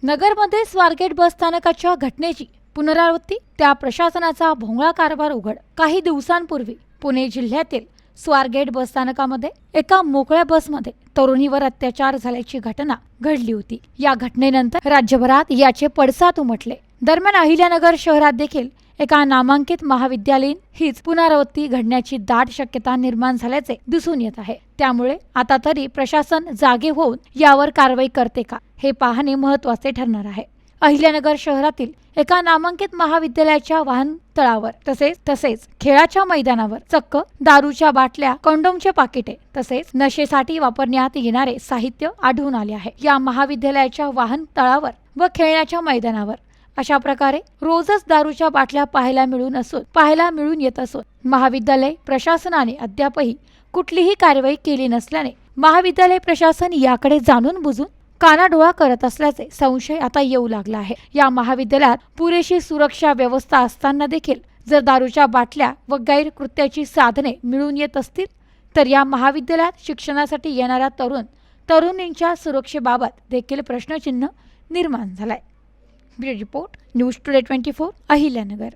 नगरमध्ये स्वारगेट बस स्थानकाच्या घटनेची पुनरावृत्ती, त्या प्रशासनाचा भोंगळा कारभार उघड। काही दिवसांपूर्वी पुणे जिल्ह्यातील स्वारगेट बस स्थानकामध्ये एका मोकळ्या बसमध्ये तरुणीवर अत्याचार झाल्याची घटना घडली होती। या घटनेनंतर राज्यभरात याचे पडसाद उमटले। दरम्यान अहिल्यानगर शहरात देखील एका नामांकित महाविद्यालयीन हीच पुनरावृत्ती घडण्याची दाट शक्यता निर्माण झाल्याचे दिसून येत आहे। त्यामुळे आता तरी प्रशासन जागे होऊन यावर कारवाई करते का हे पाहणे महत्त्वाचे ठरणार आहे। अहिल्यानगर शहरातील एका नामांकित महाविद्यालयाच्या वाहनतळावर तसेच खेळाच्या मैदानावर चक्क दारूच्या बाटल्या, कंडोमचे पाकिटे तसेच नशेसाठी वापरण्यात येणारे साहित्य आढळून आले आहे। या महाविद्यालयाच्या वाहनतळावर व खेळण्याच्या मैदानावर अशा प्रकारे रोजच दारूच्या बाटल्या पाहायला मिळून येत असून महाविद्यालय प्रशासनाने अद्यापही कुठलीही कारवाई केली नसल्याने महाविद्यालय प्रशासन याकडे जाणून बुजून कानाडोळा करत असल्याचे संशय आता येऊ लागला आहे। या महाविद्यालयात पुरेशी सुरक्षा व्यवस्था असताना देखील जर दारूच्या बाटल्या व गैरकृत्याची साधने मिळून येत असतील तर या महाविद्यालयात शिक्षणासाठी येणाऱ्या तरुणींच्या सुरक्षेबाबत देखील प्रश्नचिन्ह निर्माण झालाय। Bureau report, news today 24, Ahilyanagar.